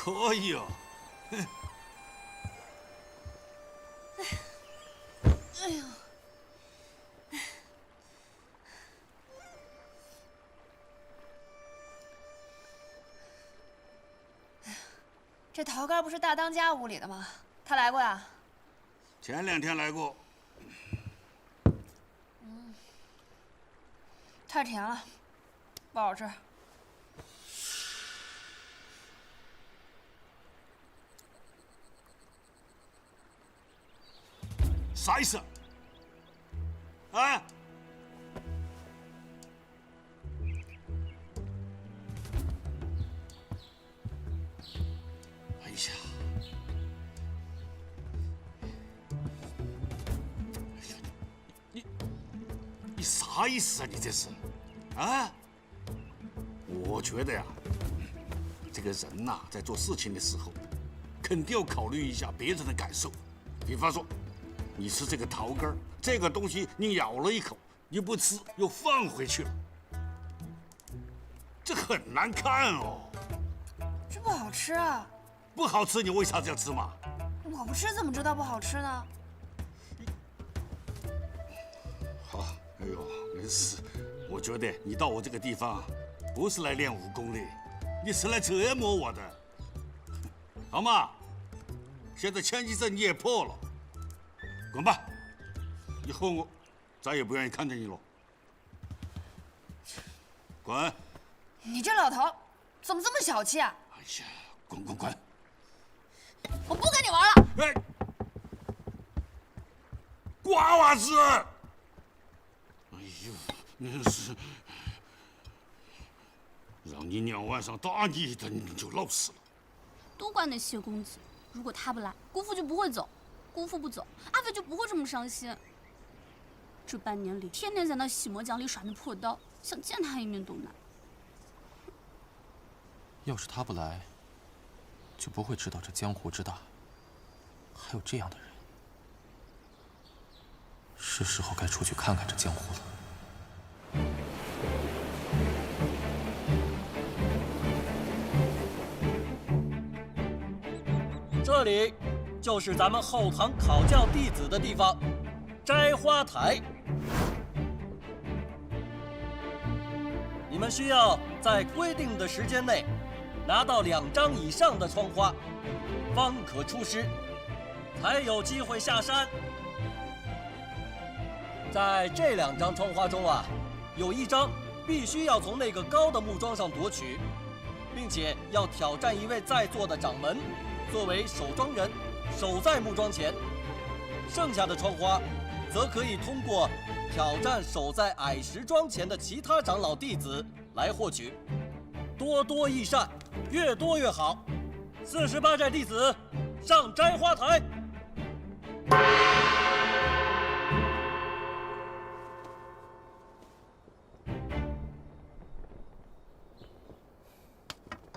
可以哦。哎呦！这陶干不是大当家屋里的吗？他来过呀？前2天来过。太甜了，不好吃。啥意思？啊？哎呀！你啥意思啊？你这是？啊？我觉得呀，这个人呐，在做事情的时候，肯定要考虑一下别人的感受。比方说，你吃这个桃干儿，这个东西你咬了一口，你不吃又放回去了，这很难看哦。这不好吃啊！不好吃，你为啥子要吃嘛？我不吃怎么知道不好吃呢？好，哎呦，没事。我觉得你到我这个地方，不是来练武功的，你是来折磨我的，好吗？现在千机阵你也破了，滚吧！以后我再也不愿意看见你了。滚！你这老头怎么这么小气啊？哎呀，滚滚滚！我不跟你玩了！哎，瓜娃子！哎呦，真是让你娘晚上打你一顿，你就老实了。都怪那谢公子，如果他不来，姑父就不会走；姑父不走，阿飞就不会这么伤心。这半年里，天天在那洗魔奖里耍那破刀，想见他一面都难。要是他不来，就不会知道这江湖之大，还有这样的人。是时候该出去看看这江湖了。这里就是咱们后堂考教弟子的地方，摘花台。你们需要在规定的时间内拿到2张以上的窗花，方可出师，才有机会下山。在这2张窗花中啊，有1张必须要从那个高的木桩上夺取，并且要挑战一位在座的掌门，作为守庄人，守在木桩前。剩下的窗花，则可以通过挑战守在矮石桩前的其他长老弟子来获取。多多益善，越多越好。48寨弟子上摘花台。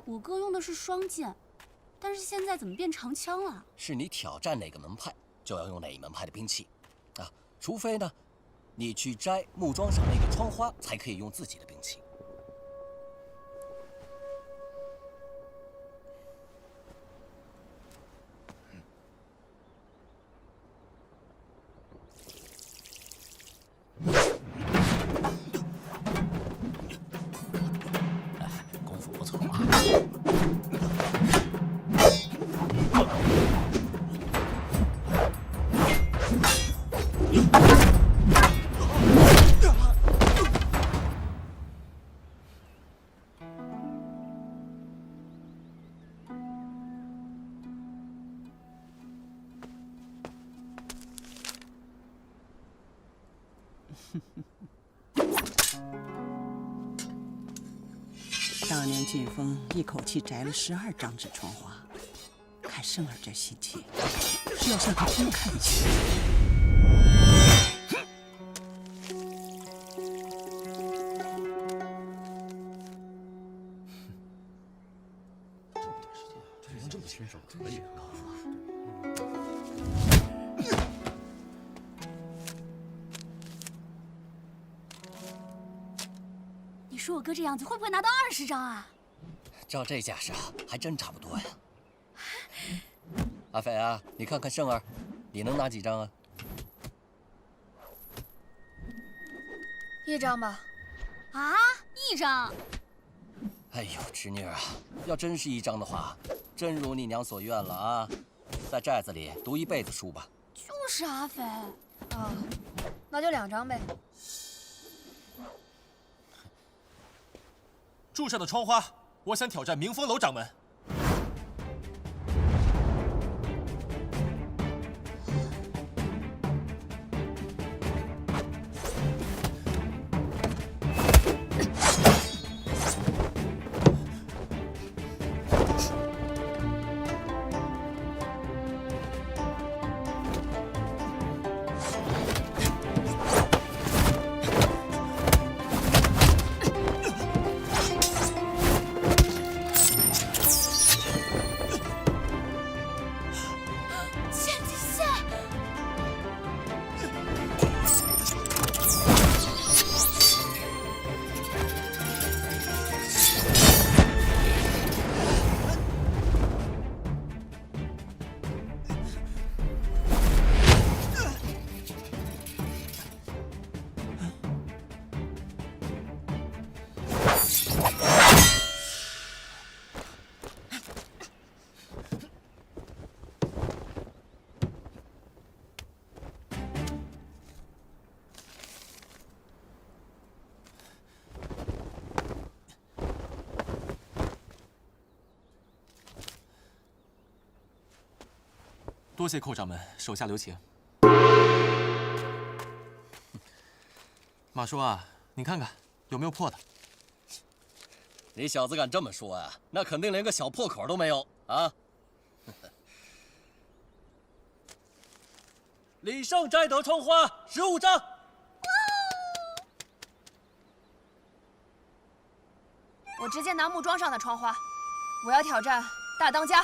我哥用的是双剑，但是现在怎么变长枪了？是你挑战哪个门派，就要用哪一门派的兵器，啊，除非呢，你去摘木桩上那个窗花，才可以用自己的兵器。功夫不错啊。当年飓风一口气摘了12张纸窗花，看圣儿这心情，是要向他公开一下。这么清爽可以啊。你说我哥这样子会不会拿到20张啊？照这架势啊，还真差不多呀。阿飞啊，你看看胜儿，你能拿几张啊？ 1张吧。啊，1张。哎呦，侄女啊，要真是1张的话，真如你娘所愿了啊！在寨子里读一辈子书吧。就是阿飞。啊，那就2张呗。柱上的窗花，我想挑战明风楼掌门。 多谢寇掌门手下留情。马叔啊，你看看有没有破的？你小子敢这么说呀？那肯定连个小破口都没有啊！李胜摘得窗花15张。我直接拿木桩上的窗花，我要挑战大当家。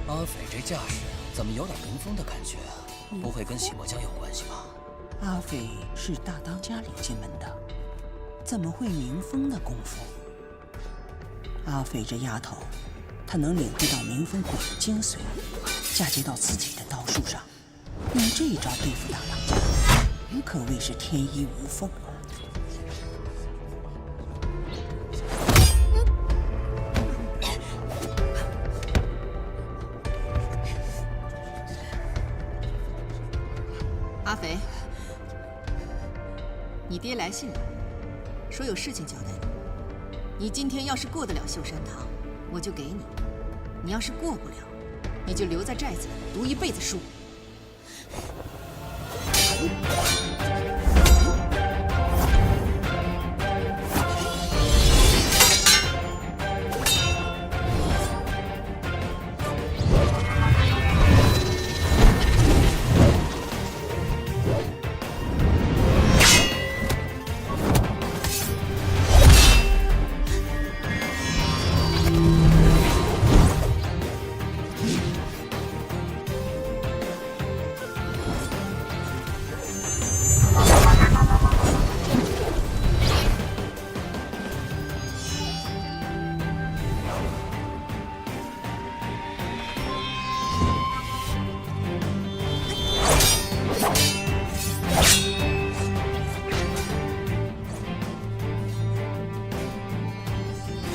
阿斐这架势怎么有点明风的感觉啊？不会跟洗墨江有关系吧？阿斐是大当家领进门的，怎么会明风的功夫？阿斐这丫头，她能领会到明风鬼的精髓，嫁接到自己的道术上，用这一招对付大当家，可谓是天衣无缝啊！ 阿肥，你爹来信了，说有事情交代你。你今天要是过得了秀山堂，我就给你；你要是过不了，你就留在寨子里读一辈子书。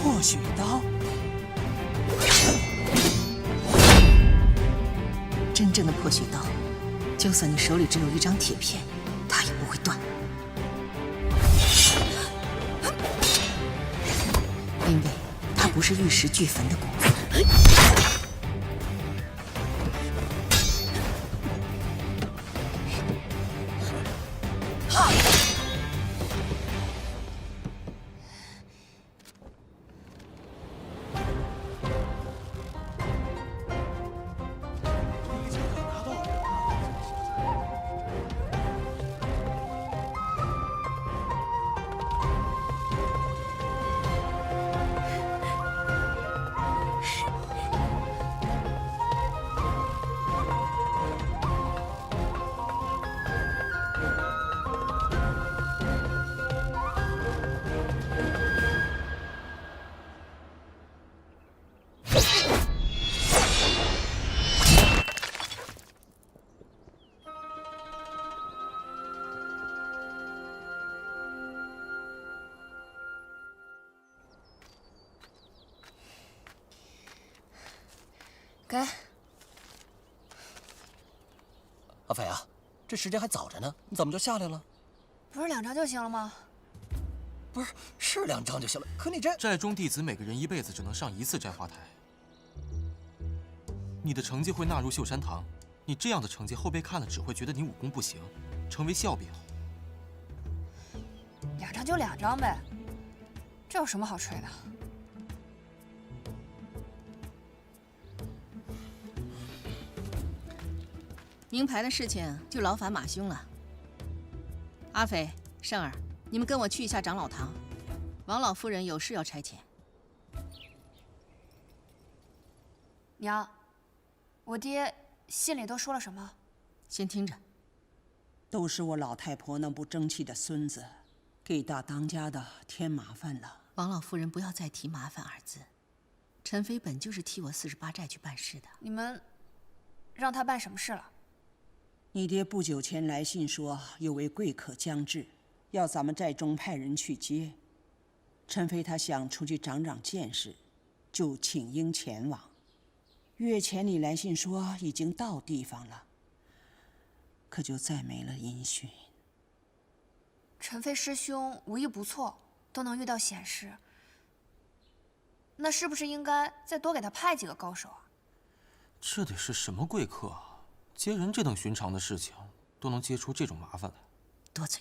破雪刀，正的破血刀，就算你手里只有一张铁片，它也不会断。因为它不是玉石俱焚的功夫。给。阿飞啊，这时间还早着呢，你怎么就下来了？不是2张就行了吗？不是，是2张就行了。可你这寨中弟子每个人一辈子只能上1次摘花台。你的成绩会纳入秀山堂，你这样的成绩后辈看了只会觉得你武功不行，成为笑柄。 2张就2张呗，这有什么好吹的？名牌的事情就劳烦马兄了。阿飞、胜儿，你们跟我去一下长老堂，王老夫人有事要差遣。娘，我爹信里都说了什么？先听着。都是我老太婆那不争气的孙子，给大当家的添麻烦了。王老夫人不要再提麻烦二字。陈飞本就是替我48寨去办事的。你们让他办什么事了？ 你爹不久前来信说有位贵客将至，要咱们寨中派人去接。陈飞他想出去长长见识，就请缨前往。月前你来信说已经到地方了，可就再没了音讯。陈飞师兄武艺不错，都能遇到险事，那是不是应该再多给他派几个高手啊？这得是什么贵客啊？ 接人这等寻常的事情，都能接出这种麻烦来。多嘴。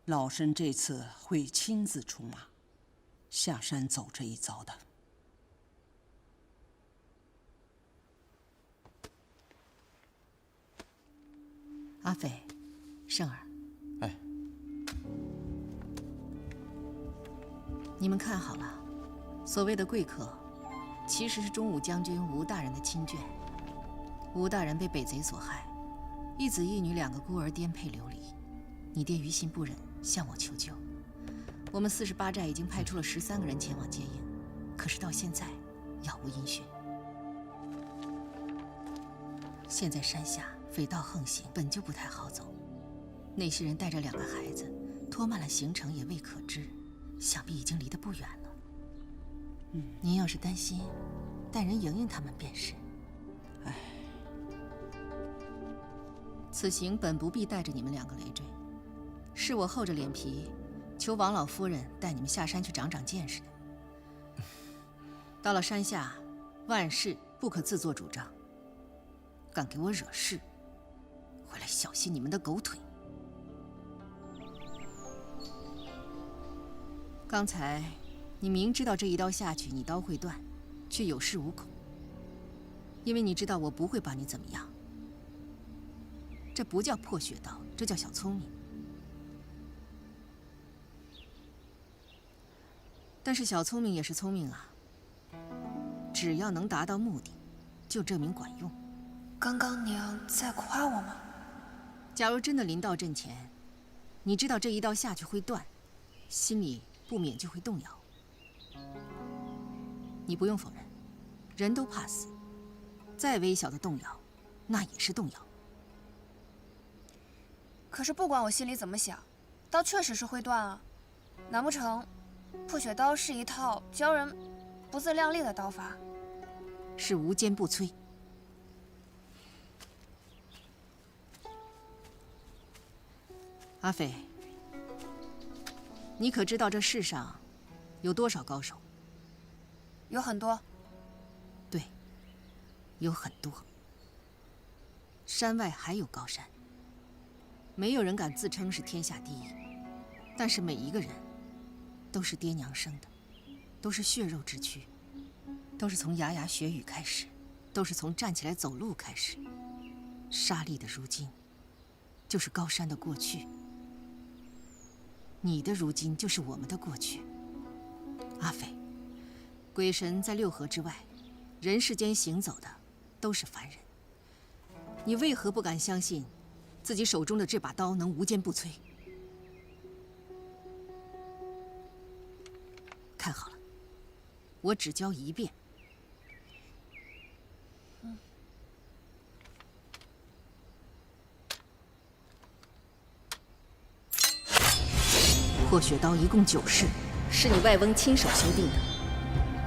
老身这次会亲自出马，下山走这一遭的。阿飞，胜儿，哎，你们看好了，所谓的贵客，其实是中武将军吴大人的亲眷。 吴大人被北贼所害，一子一女2个孤儿颠沛流离，你爹于心不忍，向我求救。我们48寨已经派出了13个人前往接应，可是到现在杳无音讯。现在山下匪盗横行，本就不太好走，那些人带着2个孩子，拖慢了行程也未可知，想必已经离得不远了。您要是担心，带人迎迎他们便是。 此行本不必带着你们2个累赘，是我厚着脸皮求王老夫人带你们下山去长长见识的。到了山下，万事不可自作主张，敢给我惹事，回来小心你们的狗腿。刚才你明知道这一刀下去你刀会断，却有恃无恐，因为你知道我不会把你怎么样。 这不叫破血刀，这叫小聪明。但是小聪明也是聪明啊，只要能达到目的，就证明管用。刚刚娘在夸我吗？假如真的临到阵前，你知道这一刀下去会断，心里不免就会动摇。你不用否认，人都怕死，再微小的动摇，那也是动摇。 可是不管我心里怎么想，刀确实是会断啊。难不成破血刀是一套教人不自量力的刀法？是无坚不摧。阿飞，你可知道这世上有多少高手？有很多。对，有很多。山外还有高山，没有人敢自称是天下第一，但是每一个人都是爹娘生的，都是血肉之躯，都是从牙牙学语开始，都是从站起来走路开始。沙砾的如今，就是高山的过去。你的如今就是我们的过去。阿飞，鬼神在六合之外，人世间行走的都是凡人。你为何不敢相信自己手中的这把刀能无坚不摧？看好了，我只教一遍。破血刀一共9式，是你外翁亲手修订的，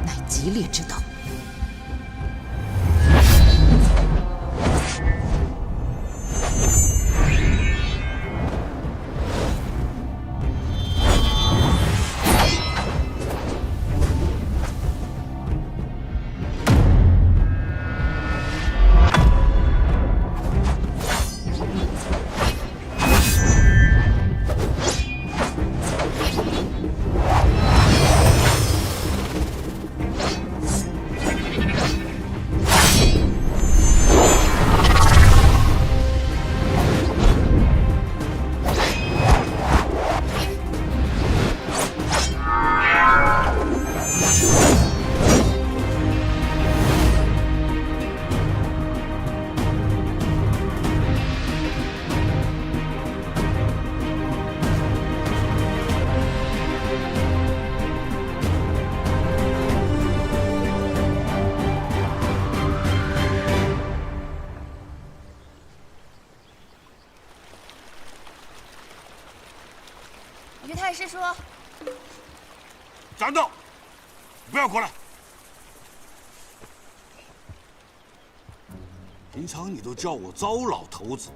乃极烈之刀。于太师叔，站住！不要过来！平常你都叫我糟老头子，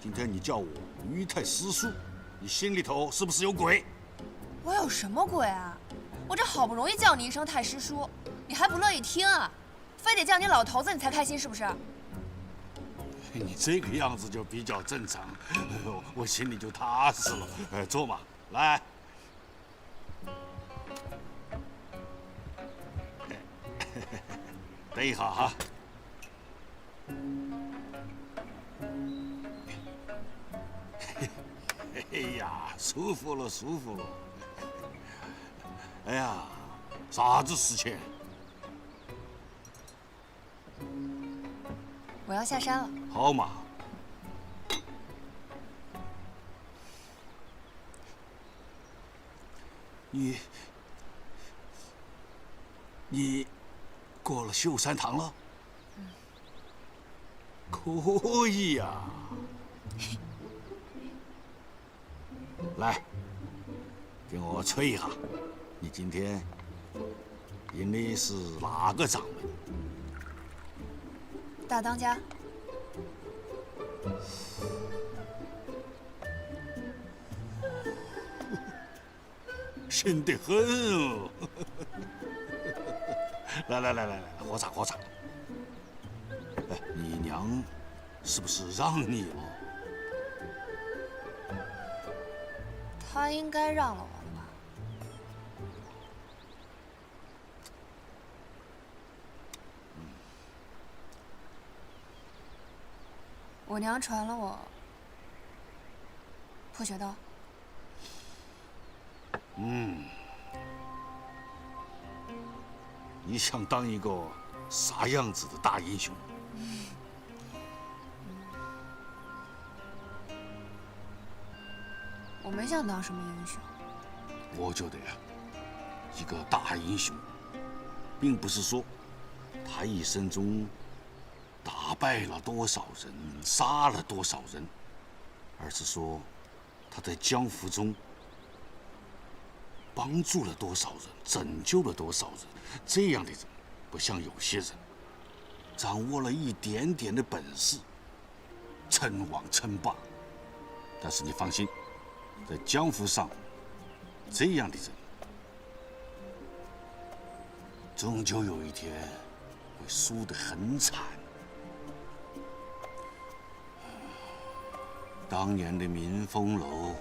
今天你叫我于太师叔，你心里头是不是有鬼？我有什么鬼啊？我这好不容易叫你一声太师叔，你还不乐意听啊？非得叫你老头子你才开心是不是？你这个样子就比较正常，我心里就踏实了。坐嘛，来。等一下哈。哎呀，舒服了，舒服了。哎呀，啥子事情？我要下山了。好嘛。你过了秀山堂了？可以呀。来，给我吹一下，你今天迎的是哪个掌门？大当家。深得很哦！来，喝茶喝茶。哎，你娘是不是让你了？他应该让了我了吧？我娘传了我破血刀。你想当一个啥样子的大英雄？我没想当什么英雄。我觉得呀，一个大英雄，并不是说他一生中打败了多少人，杀了多少人，而是说他在江湖中帮助了多少人，拯救了多少人。这样的人，不像有些人掌握了一点点的本事，称王称霸。但是你放心，在江湖上，这样的人，终究有一天会输得很惨。当年的民丰楼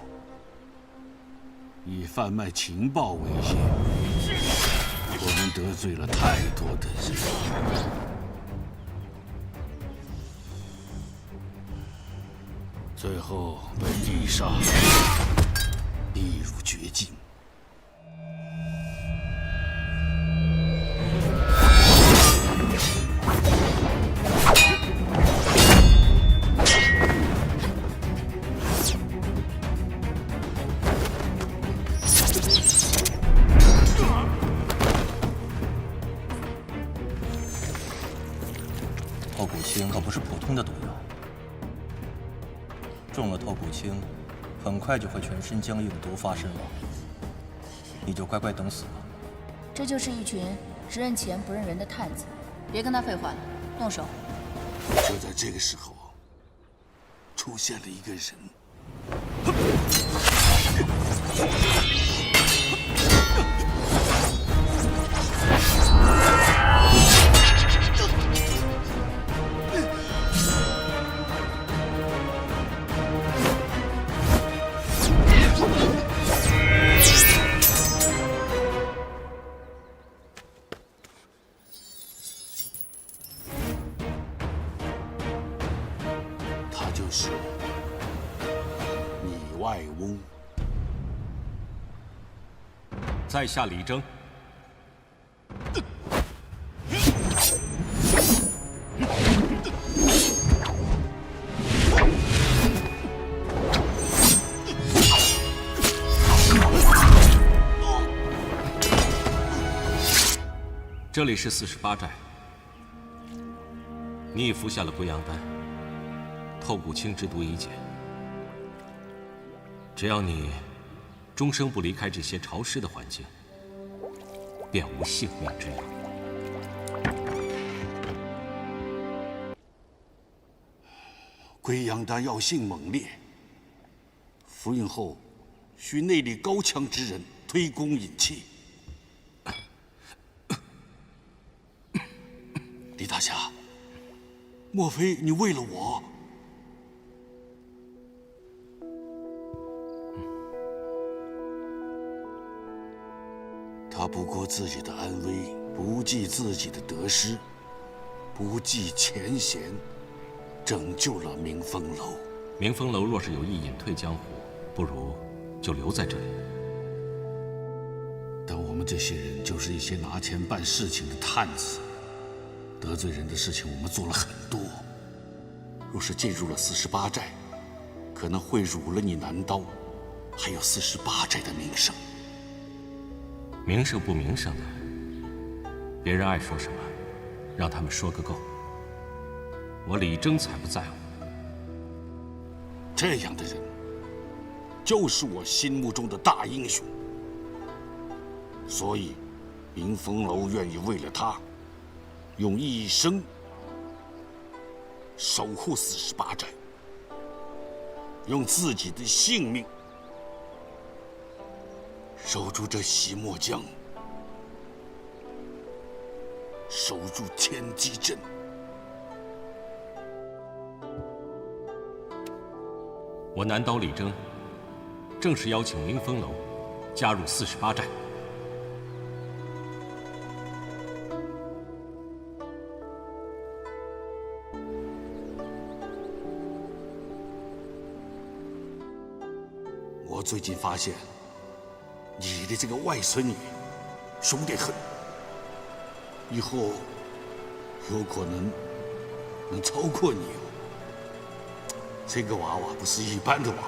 以贩卖情报为先，我们得罪了太多的人，最后被地杀，逼入绝境。透骨青可不是普通的毒药，中了透骨青，很快就会全身僵硬、毒发身亡。你就乖乖等死吧。这就是一群只认钱不认人的探子，别跟他废话了，动手！就在这个时候，出现了一个人。他就是拟外翁。在下李征。这里是48寨，你已服下了归阳丹，透骨青之毒已解。只要你终生不离开这些潮湿的环境，便无性命之忧。归阳丹药性猛烈，服用后需内力高强之人推弓引气。李大侠，莫非你为了我？他不顾自己的安危，不计自己的得失，不计前嫌，拯救了明风楼。明风楼若是有意隐退江湖，不如就留在这里。但我们这些人就是一些拿钱办事情的探子，得罪人的事情我们做了很多。若是进入了48寨，可能会辱了你南刀，还有48寨的名声。名声不名声的，别人爱说什么，让他们说个够。我李征才不在乎。这样的人，就是我心目中的大英雄。所以，明风楼愿意为了他，用一生守护48寨，用自己的性命守住这洗墨江，守住千机阵。我南刀李征，正式邀请明风楼加入48寨。我最近发现，你的这个外孙女凶得很，以后有可能超过你哦。这个娃娃不是一般的娃娃。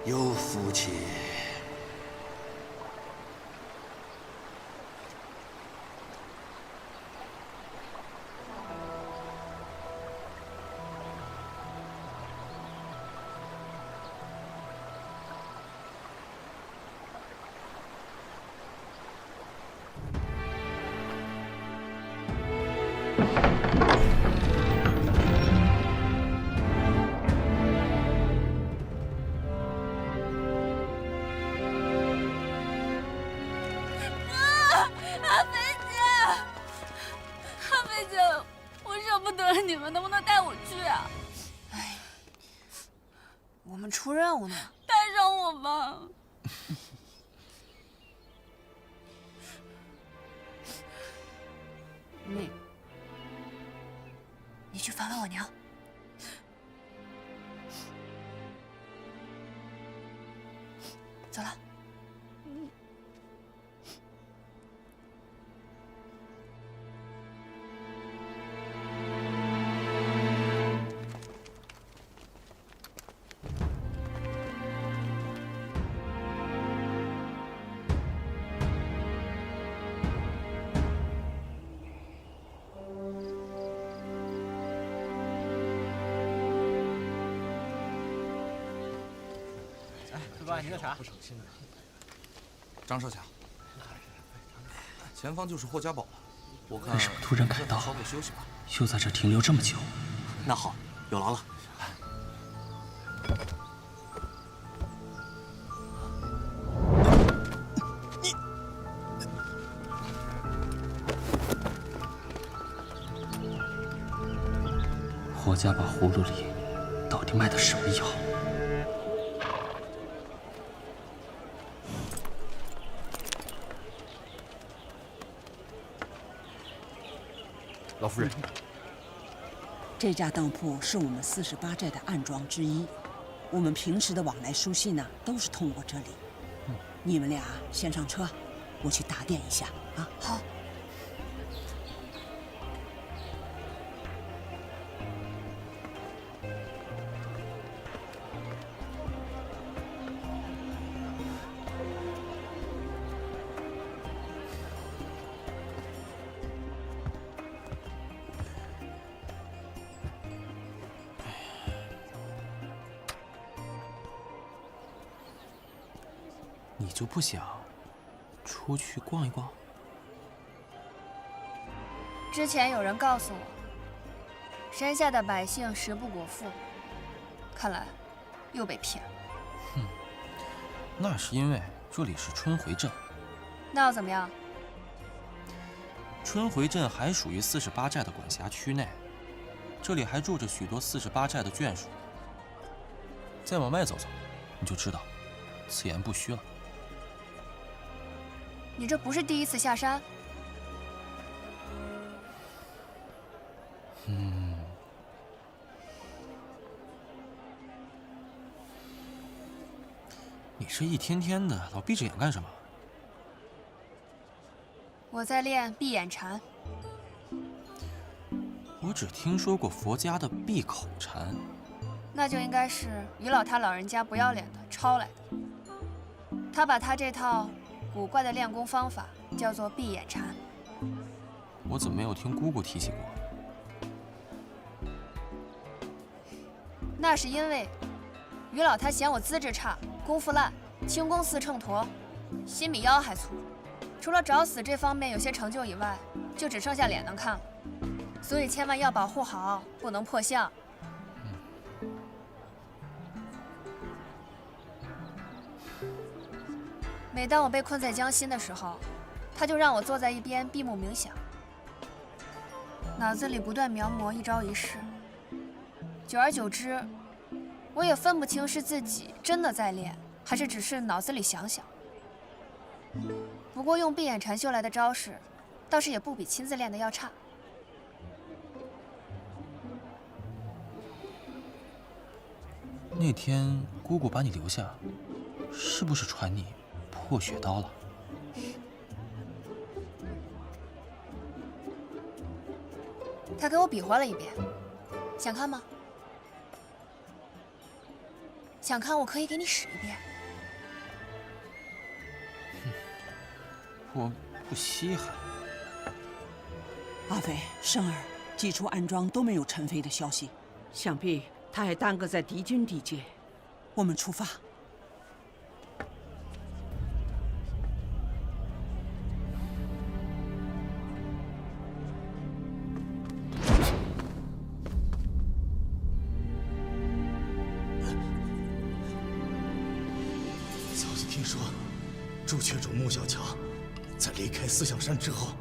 有福气。我们出任务呢。带上我吧。你去访问我娘。走了。您的茶。张少侠，前方就是霍家堡了。我看为什么突然改道？稍作休息吧。又在这停留这么久？那好，有劳了。霍家堡葫芦里到底卖的什么药？老夫人，这家当铺是我们48寨的暗庄之一，我们平时的往来书信呢，都是通过这里。你们俩先上车，我去打点一下啊。好。你就不想出去逛一逛？之前有人告诉我，山下的百姓食不果腹，看来又被骗了。那是因为这里是春回镇。那又怎么样？春回镇还属于48寨的管辖区内，这里还住着许多48寨的眷属。再往外走走，你就知道，此言不虚了。你这不是第一次下山？你这一天天的老闭着眼干什么？我在练闭眼禅。我只听说过佛家的闭口禅，那就应该是于老他老人家不要脸的抄来的。他把他这套古怪的练功方法叫做闭眼禅。我怎么没有听姑姑提起过？那是因为于老他嫌我资质差，功夫烂，轻功似秤砣，心比腰还粗。除了找死这方面有些成就以外，就只剩下脸能看了。所以千万要保护好，不能破相。每当我被困在江心的时候，他就让我坐在一边闭目冥想，脑子里不断描摹一招一式。久而久之，我也分不清是自己真的在练，还是只是脑子里想想。不过用闭眼禅修来的招式，倒是也不比亲自练的要差。那天姑姑把你留下，是不是传你破血刀了？他给我比划了一遍，想看吗？想看，我可以给你使一遍。我不稀罕。阿飞、生儿，几处暗庄都没有陈飞的消息，想必他还耽搁在敌军地界。我们出发。小子听说，朱雀主穆小乔在离开思想山之后，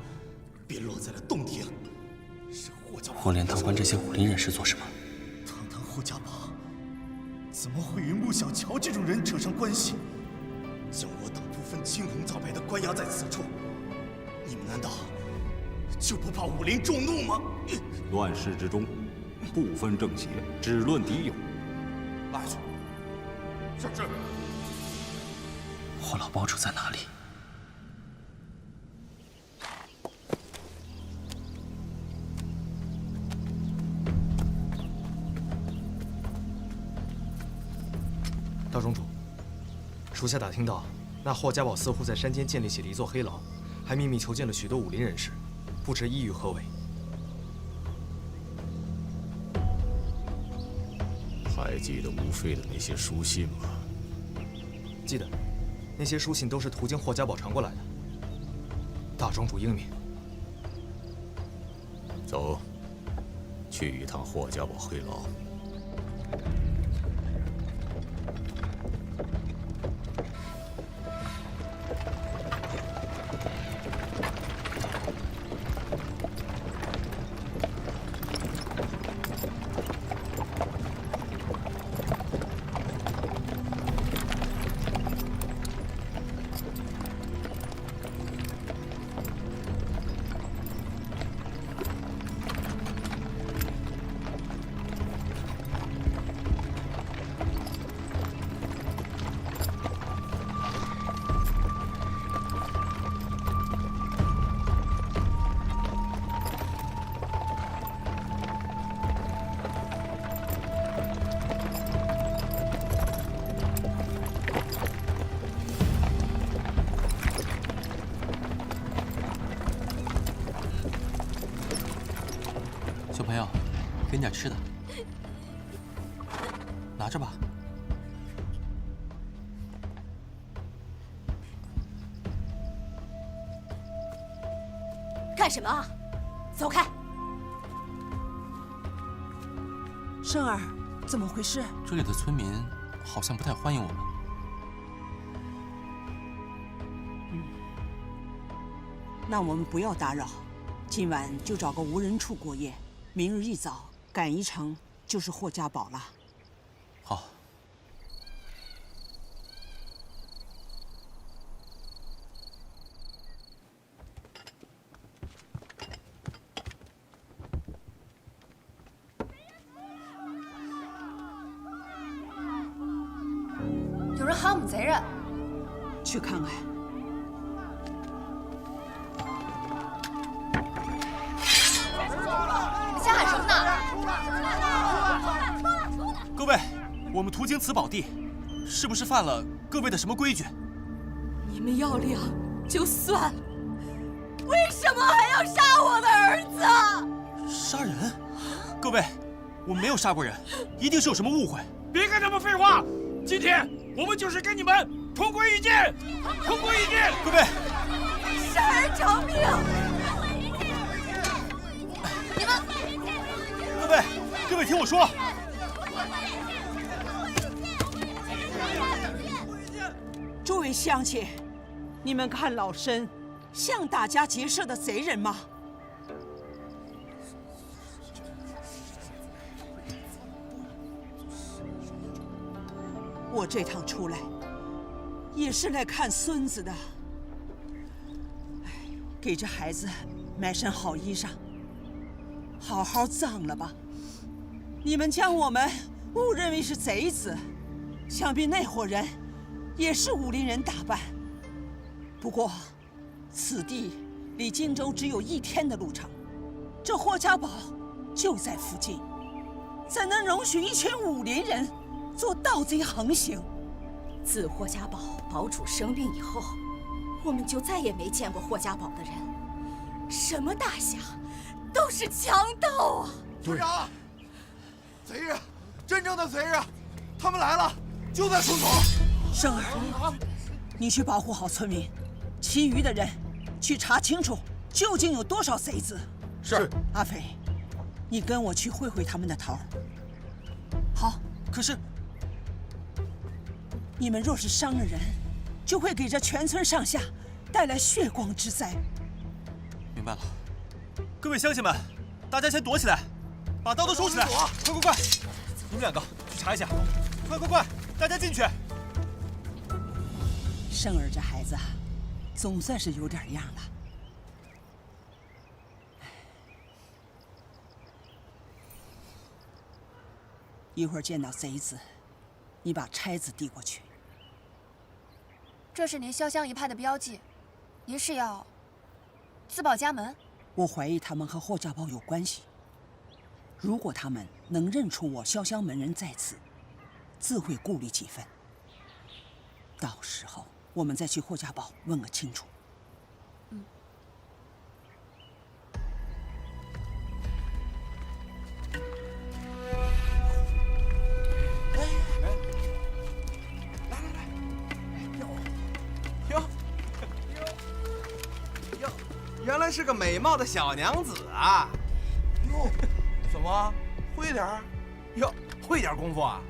便落在了洞庭。是霍家霍连堂关这些武林人士做什么？堂堂霍家堡，怎怎么会与穆小乔这种人扯上关系？将我等部分青红皂白的关押在此处，你们难道就不怕武林众怒吗？乱世之中，不分正邪，只论敌友。拉下去。是。我老堡主在哪里？大宗主，属下打听到，那霍家堡似乎在山间建立起了一座黑牢，还秘密囚禁了许多武林人士，不知意欲何为。还记得吴飞的那些书信吗？记得，那些书信都是途经霍家堡传过来的。大宗主英明。走，去一趟霍家堡黑牢。小朋友，给你点吃的，拿着吧。干什么啊？走开！生儿，怎么回事？这里的村民好像不太欢迎我们。那我们不要打扰，今晚就找个无人处过夜，明日一早赶一程就是霍家堡了。好。有人喊我们贼人，去看看。你们瞎喊什么呢？各位，我们途经此宝地，是不是犯了各位的什么规矩？你们要脸就算了，为什么还要杀我的儿子？杀人？各位，我们没有杀过人，一定是有什么误会。别跟他们废话，今天我们就是跟你们同归于尽，同归于尽！各位，生儿偿命！你们，各位听我说，诸位乡亲，你们看老身像大家结社的贼人吗？我这趟出来，也是来看孙子的。给这孩子买身好衣裳，好好葬了吧。你们将我们误认为是贼子，想必那伙人也是武林人打扮。不过，此地离荆州只有1天的路程，这霍家堡就在附近，怎能容许一群武林人做盗贼横行？自霍家堡堡主生病以后，我们就再也没见过霍家堡的人。什么大侠，都是强盗啊！队长，贼人，真正的贼人，他们来了，就在村口。生儿，你去保护好村民，其余的人去查清楚究竟有多少贼子。是。阿飞，你跟我去会会他们的头。好。可是，你们若是伤了人，就会给这全村上下带来血光之灾。明白了，各位乡亲们，大家先躲起来，把刀都收起来！快！你们2个去查一下。快，大家进去！胜儿这孩子，总算是有点样了。一会儿见到贼子，你把钗子递过去。这是您潇湘一派的标记，您是要自报家门？我怀疑他们和霍家堡有关系。如果他们能认出我潇湘门人在此，自会顾虑几分。到时候我们再去霍家堡问个清楚。原来是个美貌的小娘子啊！哟，怎么会点儿？哟，会点功夫啊？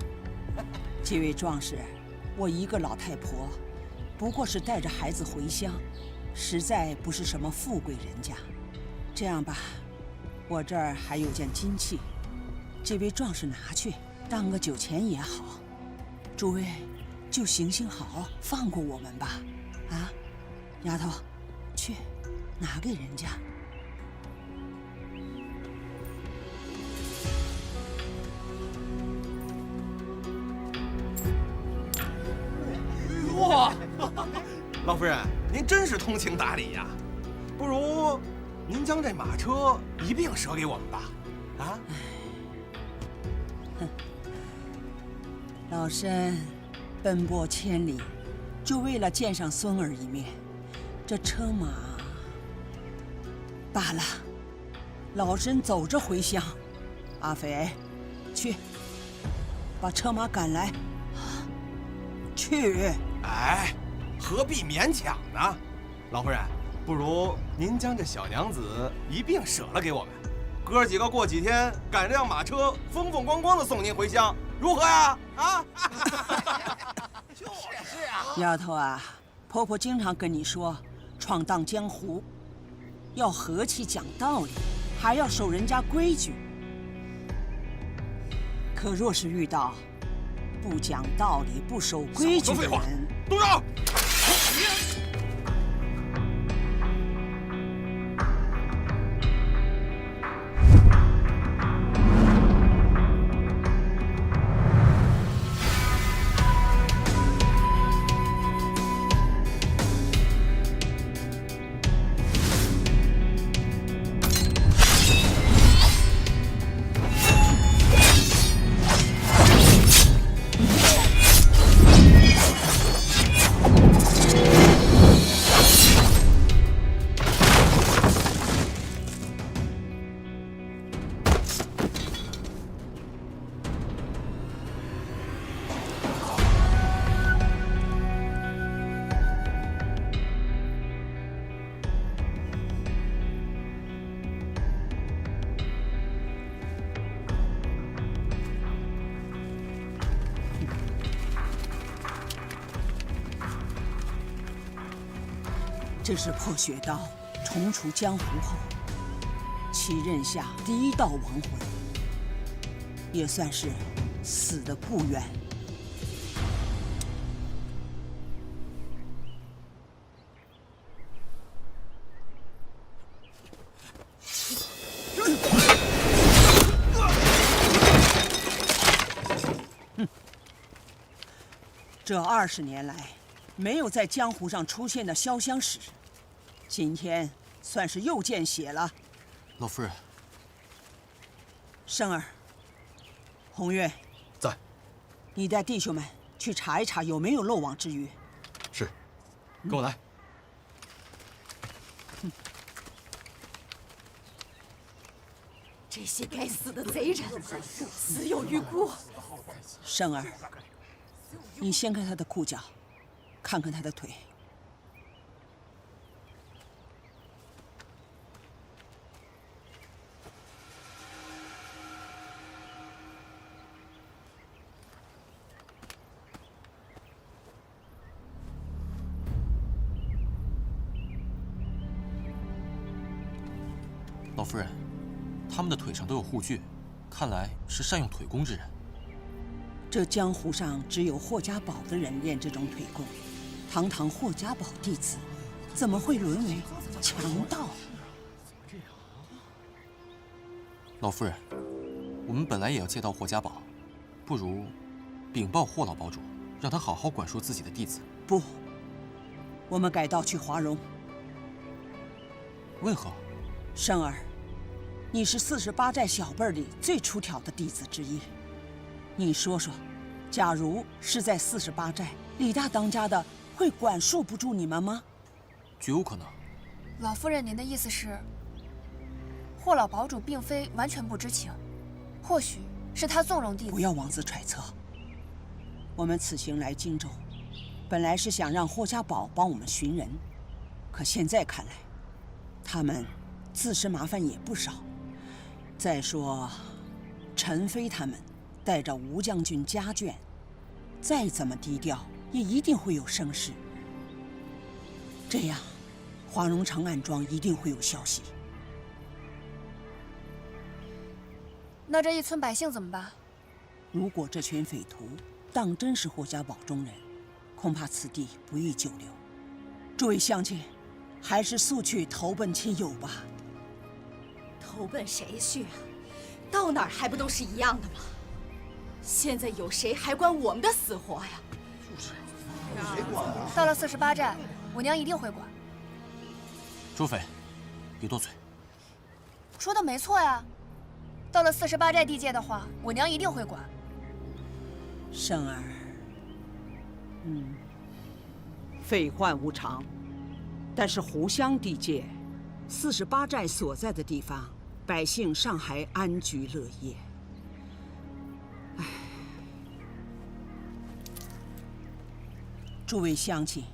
几位壮士，我一个老太婆，不过是带着孩子回乡，实在不是什么富贵人家。这样吧，我这儿还有件金器，这位壮士拿去当个酒钱也好。诸位就行行好，放过我们吧。啊，丫头，去。拿给人家。哇，老夫人，您真是通情达理呀！不如您将这马车一并舍给我们吧。啊？哼，老身奔波千里，就为了见上孙儿一面，这车马。罢了，老身走着回乡。阿肥，去把车马赶来。去。哎，何必勉强呢？老夫人，不如您将这小娘子一并舍了给我们，哥几个过几天赶辆马车，风风光光的送您回乡，如何呀？啊！是啊。丫头啊，婆婆经常跟你说，闯荡江湖。要和气讲道理，还要守人家规矩。可若是遇到不讲道理、不守规矩的人，动手！这是破血刀重出江湖后，其刃下第一道亡魂，也算是死得不冤。这20年来，没有在江湖上出现的潇湘使，今天算是又见血了。老夫人，生儿，红月在，你带弟兄们去查一查有没有漏网之鱼。是，跟我来。这些该死的贼人，死有余辜。生儿，你掀开他的裤脚，看看他的腿。老夫人，他们的腿上都有护具，看来是善用腿功之人。这江湖上只有霍家堡的人练这种腿功，堂堂霍家堡弟子，怎么会沦为强盗？老夫人，我们本来也要借到霍家堡，不如禀报霍老堡主，让他好好管束自己的弟子。不，我们改道去华容。为何？生儿，你是48寨小辈里最出挑的弟子之一。你说说，假如是在48寨，李大当家的会管束不住你们吗？绝无可能。老夫人，您的意思是，霍老堡主并非完全不知情，或许是他纵容弟子。不要妄自揣测。我们此行来荆州，本来是想让霍家堡帮我们寻人，可现在看来，他们自身麻烦也不少。再说，陈飞他们带着吴将军家眷，再怎么低调，也一定会有声势。这样，华容城暗庄一定会有消息。那这一村百姓怎么办？如果这群匪徒当真是霍家堡中人，恐怕此地不宜久留。诸位乡亲，还是速去投奔亲友吧。投奔谁去啊？到哪儿还不都是一样的吗？现在有谁还管我们的死活呀？到了48寨，我娘一定会管。诸匪，别多嘴。说的没错呀，到了48寨地界的话，我娘一定会管。生儿，废患无常，但是湖湘地界，48寨所在的地方，百姓尚还安居乐业。诸位乡亲，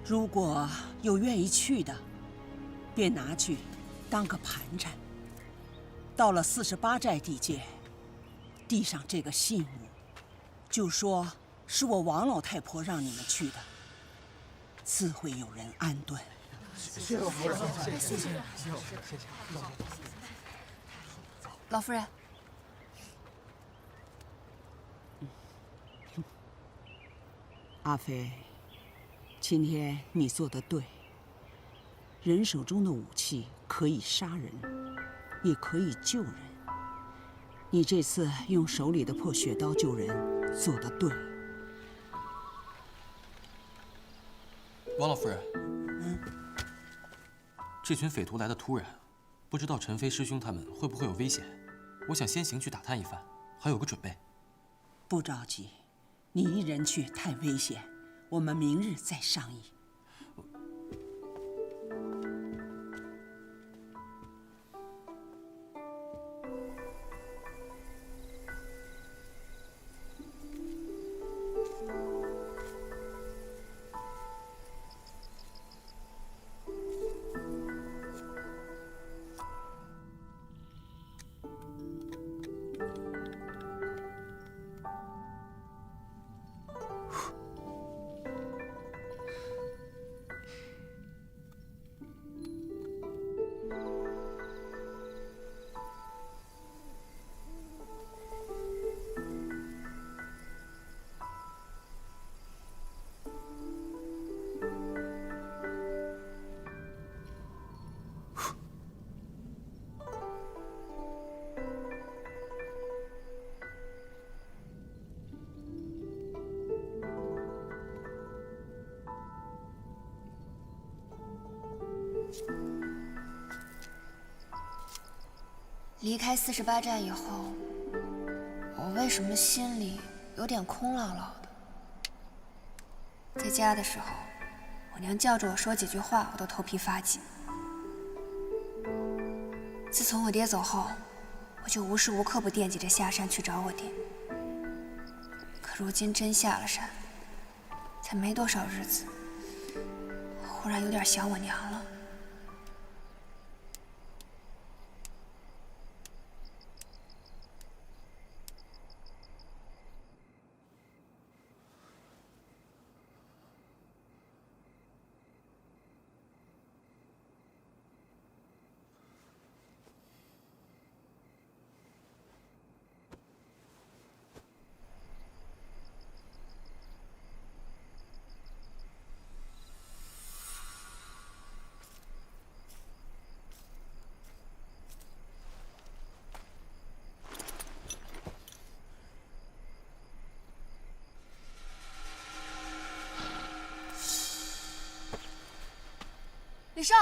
如果有愿意去的，便拿去当个盘缠。到了48寨地界，递上这个信物，就说是我王老太婆让你们去的，自会有人安顿。谢谢夫人，谢谢。老夫人，阿飞，今天你做得对。人手中的武器可以杀人，也可以救人。你这次用手里的破血刀救人，做得对。王老夫人，这群匪徒来的突然，不知道陈飞师兄他们会不会有危险。我想先行去打探一番，好有个准备。不着急，你一人去太危险，我们明日再商议。离开48寨以后，我为什么心里有点空落落的？在家的时候，我娘叫着我说几句话，我都头皮发紧。自从我爹走后，我就无时无刻不惦记着下山去找我爹。可如今真下了山，才没多少日子，忽然有点想我娘了。李少，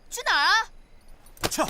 去哪儿啊？去。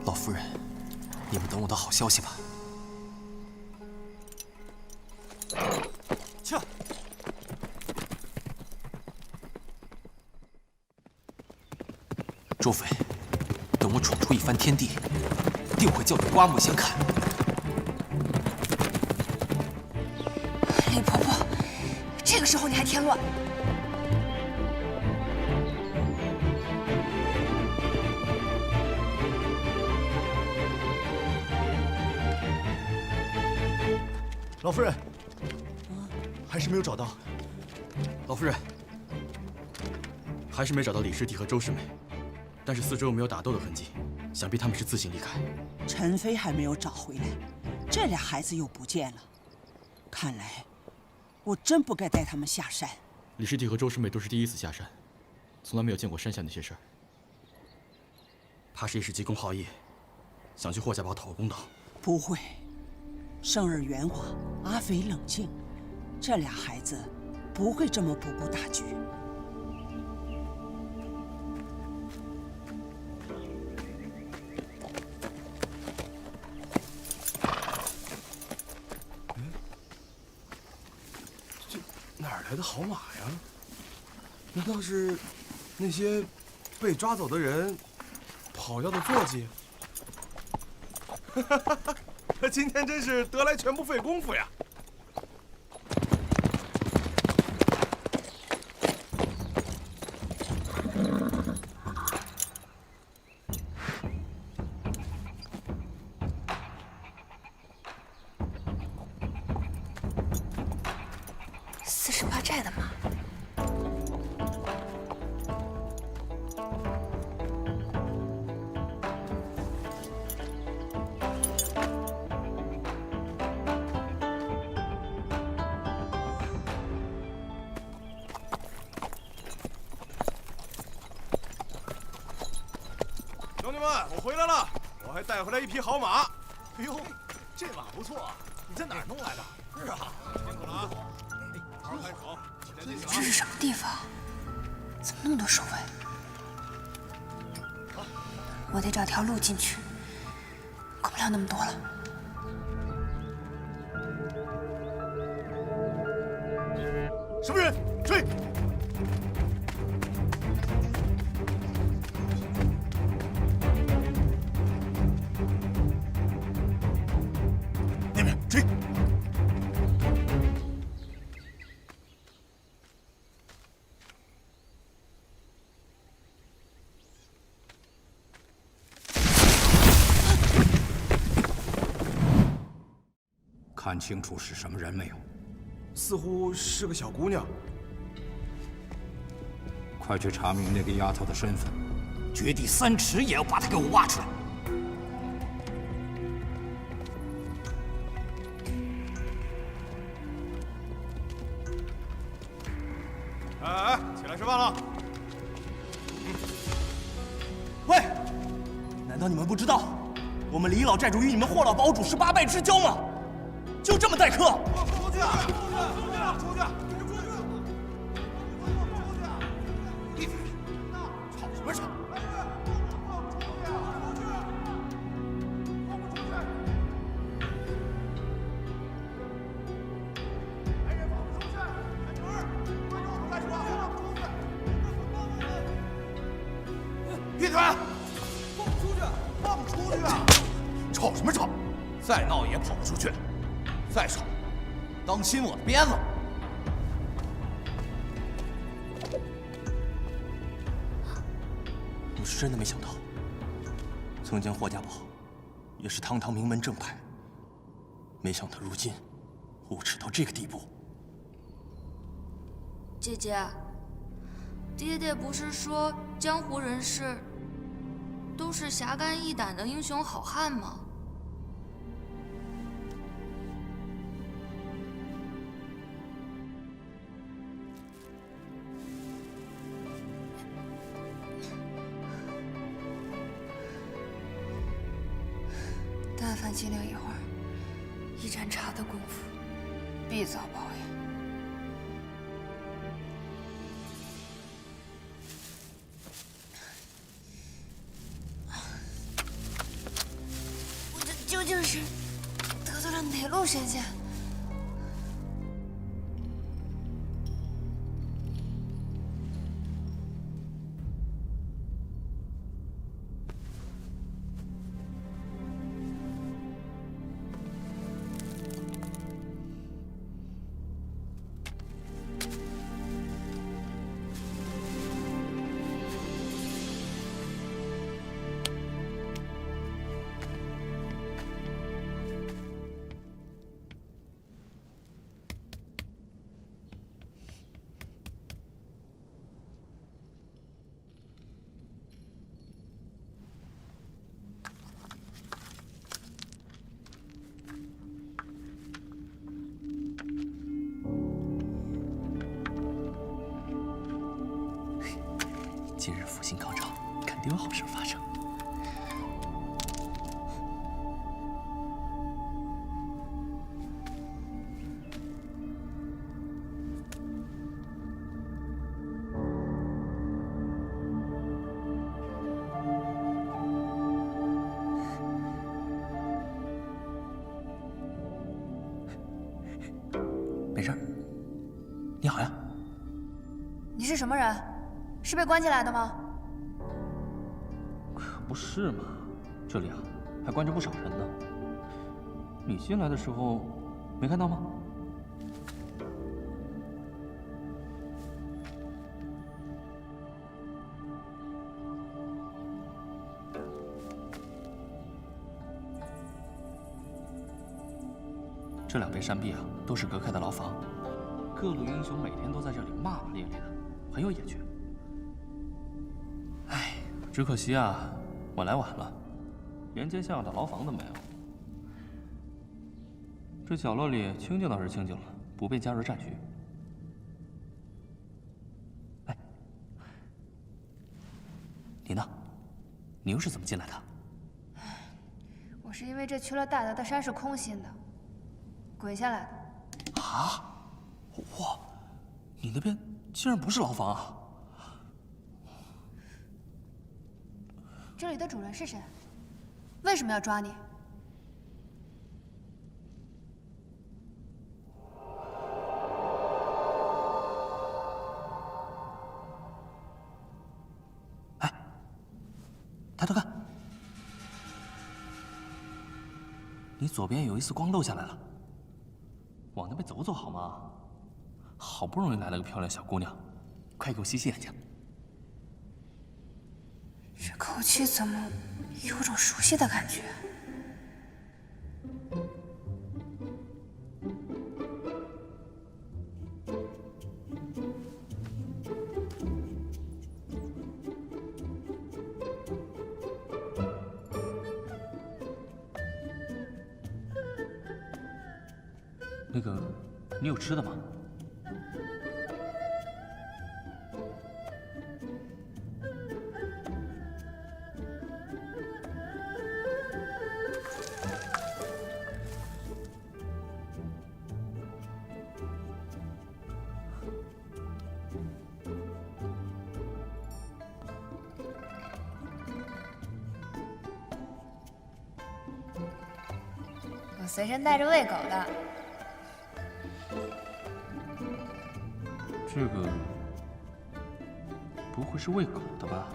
老夫人，你们等我的好消息吧。去。周妃，等我闯出一番天地，定会叫你刮目相看。李婆婆，这个时候你还添乱？老夫人，还是没有找到。老夫人，还是没找到李师弟和周师妹，但是四周又没有打斗的痕迹，想必他们是自行离开。陈飞还没有找回来，这俩孩子又不见了，看来我真不该带他们下山。李师弟和周师妹都是第一次下山，从来没有见过山下那些事儿，怕是一时急公好义，想去霍家堡讨个公道。不会。圣儿圆滑，阿飞冷静，这俩孩子不会这么不顾大局。这哪儿来的好马呀？难道是那些被抓走的人跑掉的坐骑？哈哈哈哈！今天真是得来全不费功夫呀！48寨的马。兄弟们，我回来了，我还带回来一匹好马。哎呦，这马不错，你在哪儿弄来的？是啊，辛苦了啊！好好看守，起来进行啊！这是什么地方？怎么那么多守卫？我得找条路进去，管不了那么多了。什么人？追！那边追！看清楚是什么人没有？似乎是个小姑娘。快去查明那个丫头的身份，掘地3尺也要把她给我挖出来。哎，起来吃饭了。喂，难道你们不知道，我们李老寨主与你们霍老堡主18拜之交吗？就这么待客？出去！出去！出去！闭嘴！吵什么吵？闭嘴！放出去！放出去！吵什么吵？再闹也跑不出去。再吵，当心我的鞭子！我是真的没想到，曾经霍家堡也是堂堂名门正派，没想到如今无耻到这个地步。姐姐，爹爹不是说江湖人士都是侠肝义胆的英雄好汉吗？但凡尽量一会儿，一盏茶的功夫，必遭报应。我这究竟是得罪了哪路神仙？今日复兴高潮，肯定有好事发生。没事儿，你好呀。你是什么人？是被关进来的吗？可不是嘛，这里啊还关着不少人呢。你进来的时候没看到吗？这两边山壁啊都是隔开的牢房，各路英雄每天都在这里骂骂咧咧的，很有野趣。唉，只可惜啊，我来晚了，连间像样的牢房都没有。这角落里清静倒是清静了，不便加入战局。哎，你呢？你又是怎么进来的？我是因为这缺了大德的山是空心的，滚下来的。啊！哇，你那边竟然不是牢房啊！这里的主人是谁？为什么要抓你？抬头看，你左边有一丝光漏下来了，往那边走走好吗？好不容易来了个漂亮小姑娘，快给我洗洗眼睛。这口气怎么有种熟悉的感觉？那个，你有吃的吗？我随身带着喂狗的。这个不会是喂狗的吧？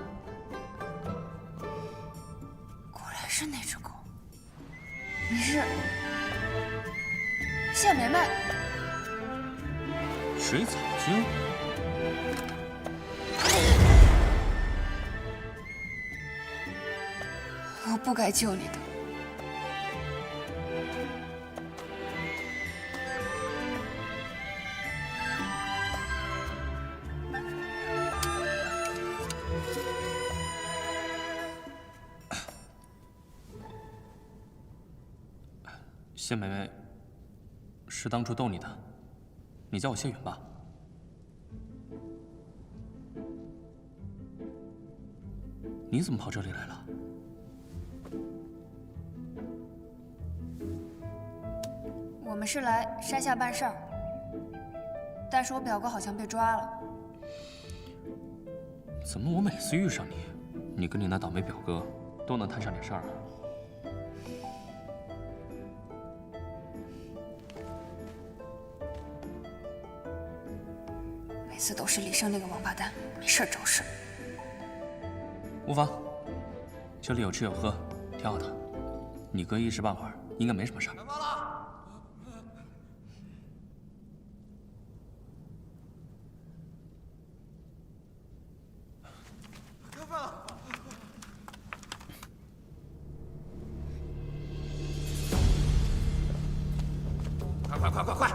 果然是那只狗。你是夏梅梅？水草精？我不该救你的。谢美美，是当初逗你的，你叫我谢允吧。你怎么跑这里来了？我们是来山下办事儿，但是我表哥好像被抓了。怎么我每次遇上你，你跟你那倒霉表哥都能摊上点事儿啊？每次都是李胜那个王八蛋，没事找事。无妨，这里有吃有喝，挺好的。你哥一时半会儿应该没什么事儿。快！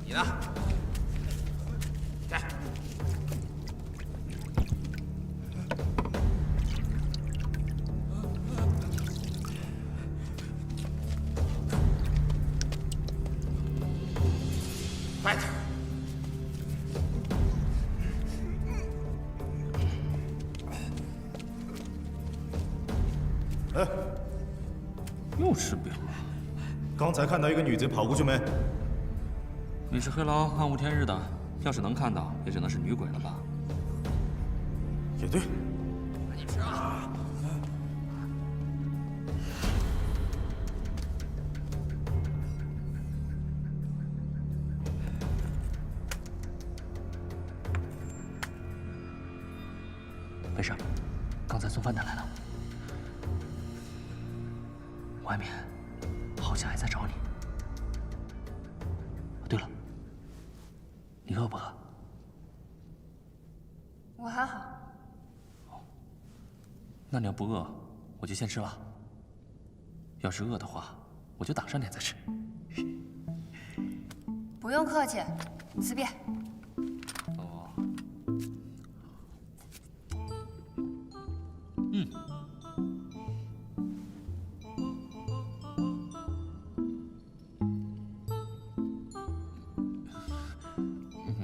你呢？来，快点！哎，又吃饼了。刚才看到一个女贼跑过去没？你是黑牢暗无天日的，要是能看到，也只能是女鬼了吧？也对。赶紧吃啊！没事，刚才送饭的来了，外面好像还在找你。对了，你饿不饿？我还好。那你要不饿，我就先吃了。要是饿的话，我就打上点再吃。不用客气，随便。哦。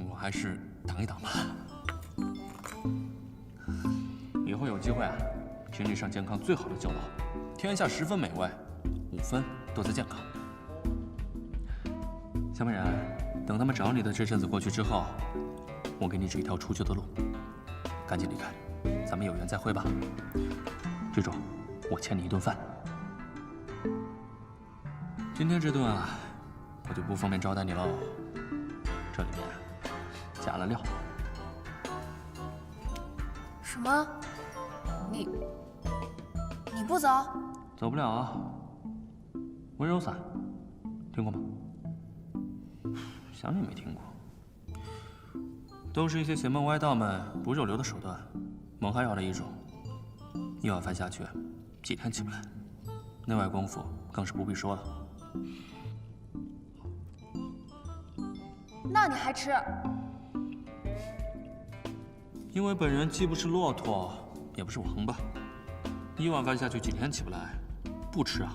我还是挡一挡吧。以后有机会啊，请你上健康最好的教导。天下10分美味，5分都在健康。小美人，等他们找你的这阵子过去之后，我给你指一条出去的路，赶紧离开，咱们有缘再会吧。记住，我欠你一顿饭。今天这顿啊，我就不方便招待你喽。这里面加了料。什么？你不走？走不了啊。温柔伞，听过吗？想你没听过。都是一些邪门歪道们不入流的手段，蒙哈药的一种。一碗饭下去，几天起不来。内外功夫更是不必说了。那你还吃？因为本人既不是骆驼，也不是王八，一碗饭下去几天起不来，不吃啊，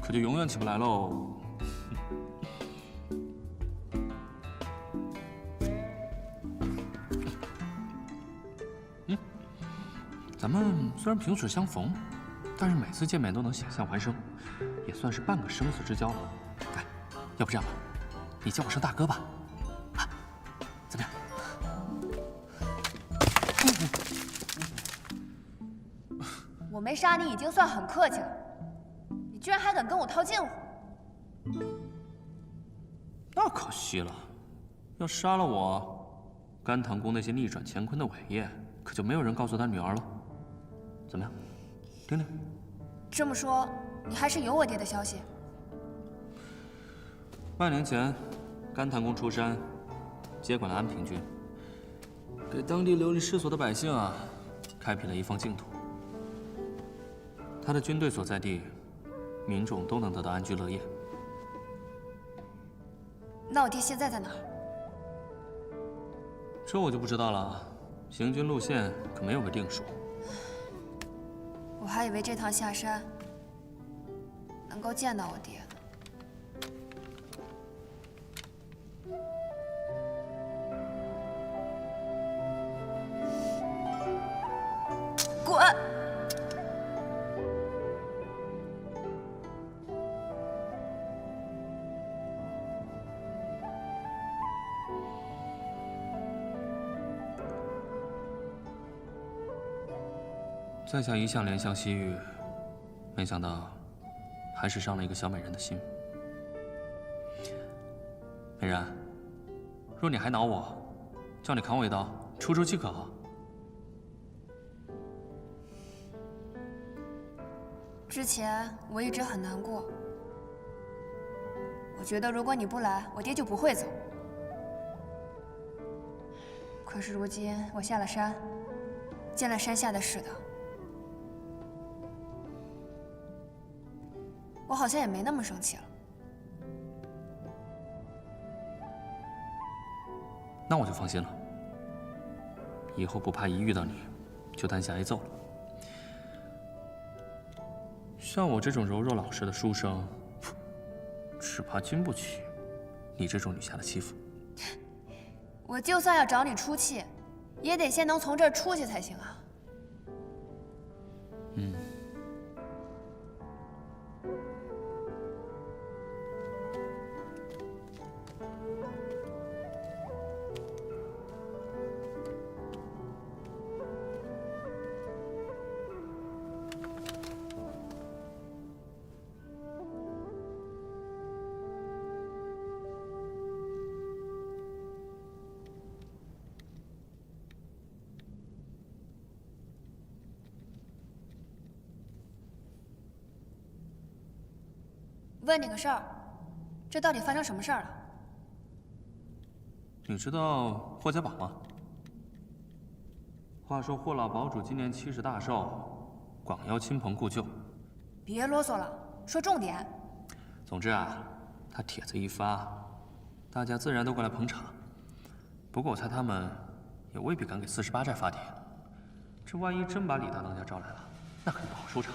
可就永远起不来喽。咱们虽然萍水相逢，但是每次见面都能险象环生，也算是半个生死之交了。哎，要不这样吧，你叫我声大哥吧，啊，怎么样？我没杀你已经算很客气了，你居然还敢跟我套近乎！那可惜了，要杀了我，甘棠宫那些逆转乾坤的伟业，可就没有人告诉他女儿了。怎么样，听听？这么说，你还是有我爹的消息。半年前，甘棠宫出山，接管了安平郡，给当地流离失所的百姓啊，开辟了一方净土。他的军队所在地，民众都能得到安居乐业。那我爹现在在哪儿？这我就不知道了，行军路线可没有个定数。我还以为这趟下山能能够见到我爹的。滚！在下一向怜香惜玉，没想到还是伤了一个小美人的心。美人，若你还恼我，叫你砍我一刀，出出气可好？之前我一直很难过，我觉得如果你不来，我爹就不会走。可是如今我下了山，见了山下的世道，我好像也没那么生气了。那我就放心了，以后不怕一遇到你就担心挨揍了。像我这种柔弱老实的书生，只怕经不起你这种女侠的欺负。我就算要找你出气，也得先能从这儿出去才行啊。嗯。问你个事儿，这到底发生什么事儿了？你知道霍家堡吗？话说霍老堡主今年70大寿，广邀亲朋故旧。别啰嗦了，说重点。总之啊，他帖子一发，大家自然都过来捧场。不过我猜他们也未必敢给48寨发帖。这万一真把李大当家招来了，那可就不好收场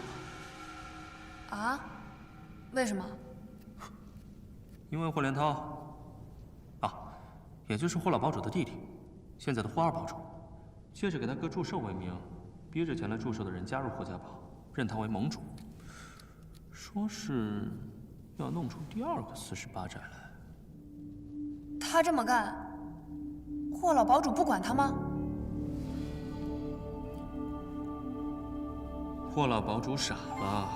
了。啊？为什么？因为霍连涛，啊，也就是霍老堡主的弟弟，现在的霍二堡主，借着给他哥祝寿为名，逼着前来祝寿的人加入霍家堡，认他为盟主，说是要弄出第2个48寨来。他这么干，霍老堡主不管他吗？霍老堡主傻了，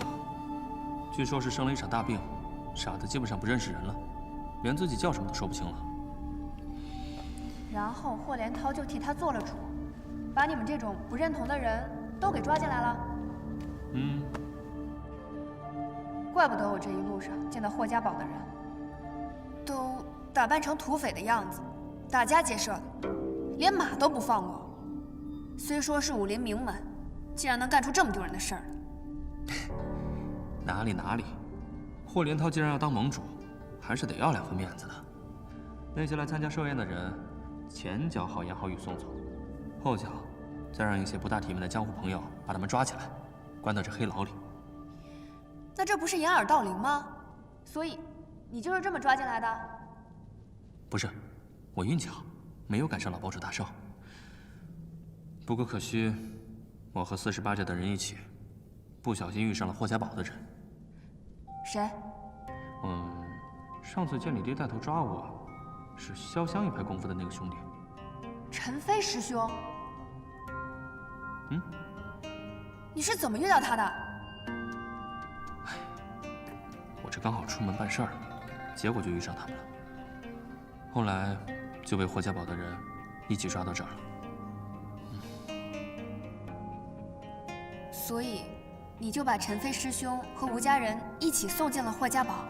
据说是生了一场大病，傻得基本上不认识人了，连自己叫什么都说不清了。然后霍连涛就替他做了主，把你们这种不认同的人都给抓进来了。嗯，怪不得我这一路上见到霍家堡的人，都打扮成土匪的样子，打家劫舍的，连马都不放过。虽说是武林名门，竟然能干出这么丢人的事儿。哪里哪里，霍连涛既然要当盟主，还是得要2分面子的。那些来参加寿宴的人，前脚好言好语送走，后脚再让一些不大体面的江湖朋友把他们抓起来，关到这黑牢里。那这不是掩耳盗铃吗？所以你就是这么抓进来的？不是，我运气好，没有赶上老堡主大寿。不过可惜，我和48寨的人一起，不小心遇上了霍家堡的人。谁？上次见你爹带头抓我，是潇湘一派功夫的那个兄弟。陈飞师兄。嗯？你是怎么遇到他的？我这刚好出门办事儿，结果就遇上他们了。后来就被霍家堡的人一起抓到这儿了。所以，你就把陈飞师兄和吴家人一起送进了霍家堡。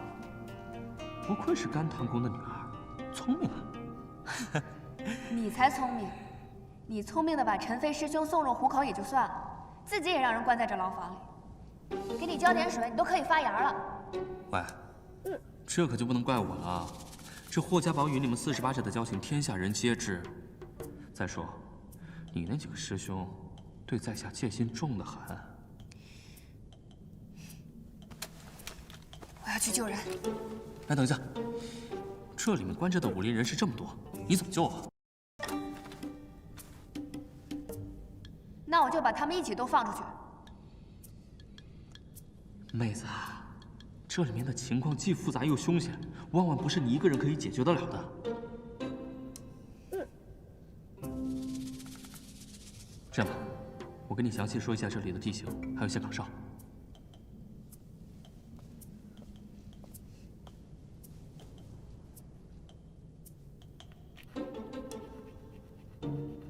不愧是甘棠宫的女儿，聪明啊！你才聪明，你聪明的把陈飞师兄送入虎口也就算了，自己也让人关在这牢房里。给你浇点水，你都可以发芽了。喂，这可就不能怪我了。这霍家堡与你们48寨的交情，天下人皆知。再说，你那几个师兄对在下戒心重得很。要去救人。哎，等一下，这里面关着的武林人士这么多，你怎么救啊？那我就把他们一起都放出去。妹子，这里面的情况既复杂又凶险，万万不是你一个人可以解决得了的。这样吧，我跟你详细说一下这里的地形，还有些岗哨。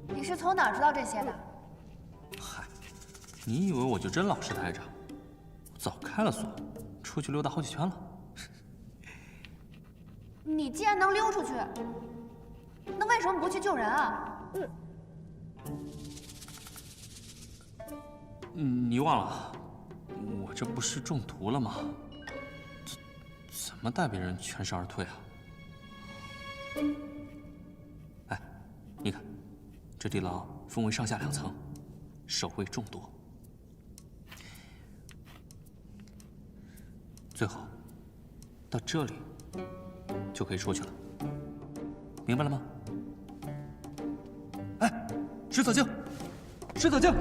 你是从哪儿知道这些的？嗨，你以为我就真老实待着？我早开了锁，出去溜达好几圈了。你既然能溜出去，那为什么不去救人啊？你忘了，我这不是中毒了吗？怎么带别人全身而退啊？哎，你看，这地牢分为上下2层，守卫众多。最后，到这里就可以出去了，明白了吗？哎，石子镜，石子镜！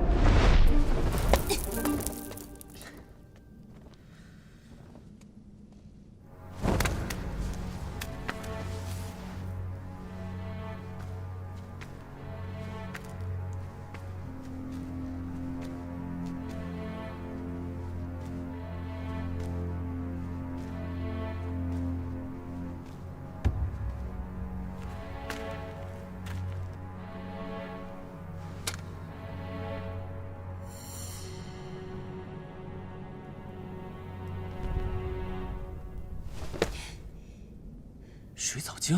水藻精，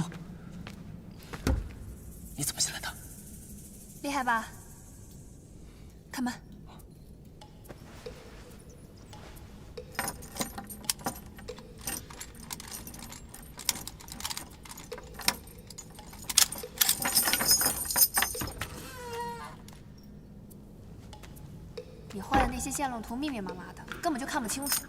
你怎么进来的？厉害吧？开门。你画的那些线路图密密麻麻的，根本就看不清楚。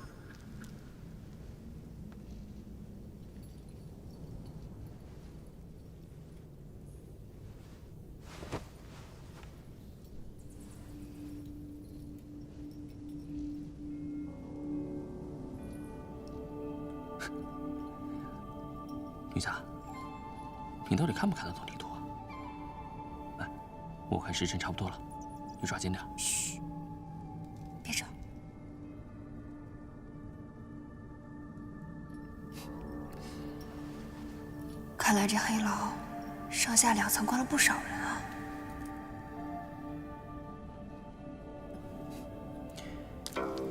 女侠，你到底看不看得懂地图啊？哎，我看时辰差不多了，你抓紧点。嘘，别吵。看来这黑牢上下2层关了不少人啊。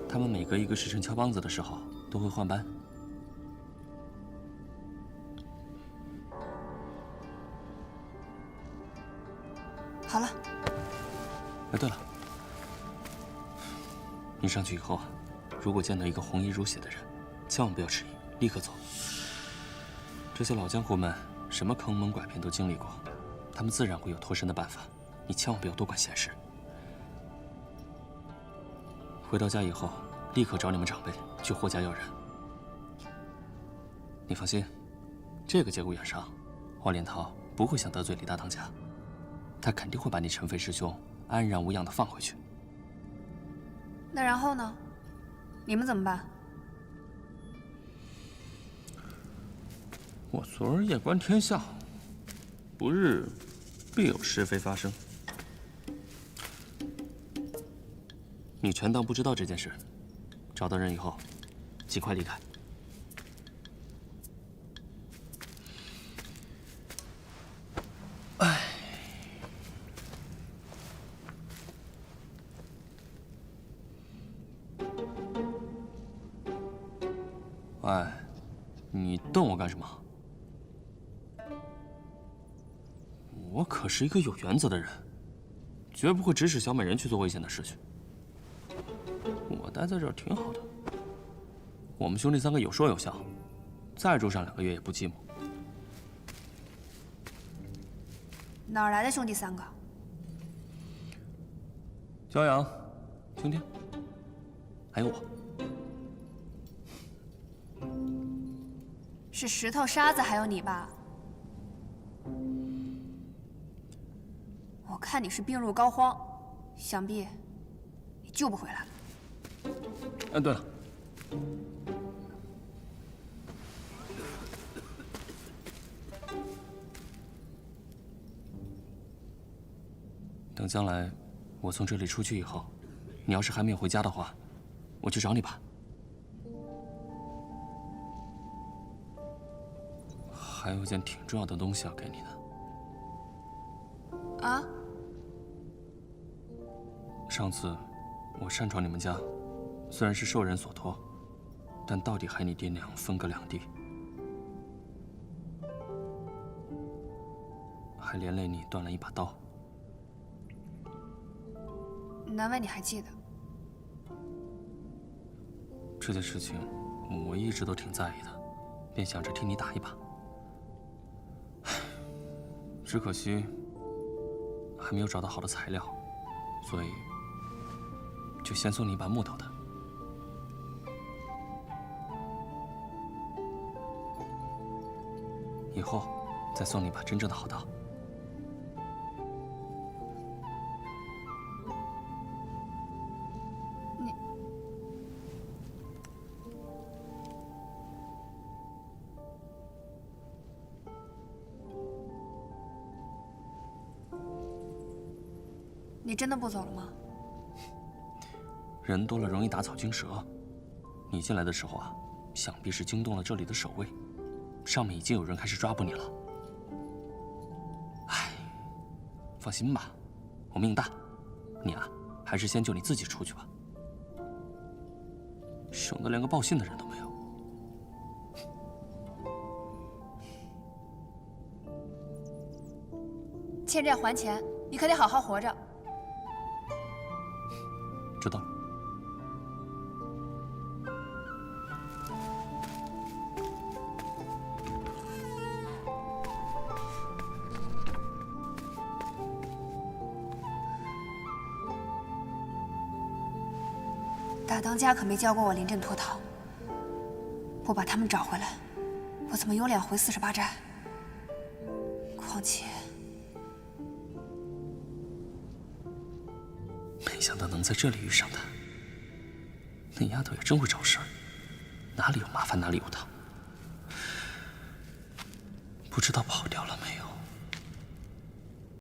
他们每隔一个时辰敲梆子的时候都会换班。好了。哎，对了，你上去以后啊，如果见到一个红衣如血的人，千万不要迟疑，立刻走。这些老江湖们什么坑蒙拐骗都经历过，他们自然会有脱身的办法，你千万不要多管闲事。回到家以后，立刻找你们长辈去霍家要人。你放心，这个节骨眼上，华连涛不会想得罪李大当家。他肯定会把你陈飞师兄安然无恙的放回去。那然后呢？你们怎么办？我昨儿夜观天象，不日必有是非发生。你全当不知道这件事，找到人以后，尽快离开。哎。喂，你瞪我干什么？我可是一个有原则的人，绝不会指使小美人去做危险的事情。我待在这儿挺好的，我们兄弟3个有说有笑，再住上2个月也不寂寞。哪儿来的兄弟3个？骄阳、青天，还有我。是石头、沙子，还有你吧？我看你是病入膏肓，想必你救不回来了。对了，等将来我从这里出去以后，你要是还没有回家的话，我去找你吧。还有一件挺重要的东西要给你的。啊？上次我擅闯你们家，虽然是受人所托，但到底害你爹娘分隔两地，还连累你断了一把刀。难为你还记得。这件事情我一直都挺在意的，便想着替你打一把。只可惜还没有找到好的材料，所以就先送你一把木头的。以后再送你一把真正的好刀。你真的不走了吗？人多了容易打草惊蛇。你进来的时候啊，想必是惊动了这里的守卫，上面已经有人开始抓捕你了。唉，放心吧，我命大，你啊，还是先救你自己出去吧，省得连个报信的人都没有。欠债还钱，你可得好好活着。知道了。大当家可没教过我临阵脱逃，不把他们找回来，我怎么有脸回48寨？况且，没想到能在这里遇上他，那丫头也真会找事儿，哪里有麻烦哪里有糖，不知道跑掉了没有。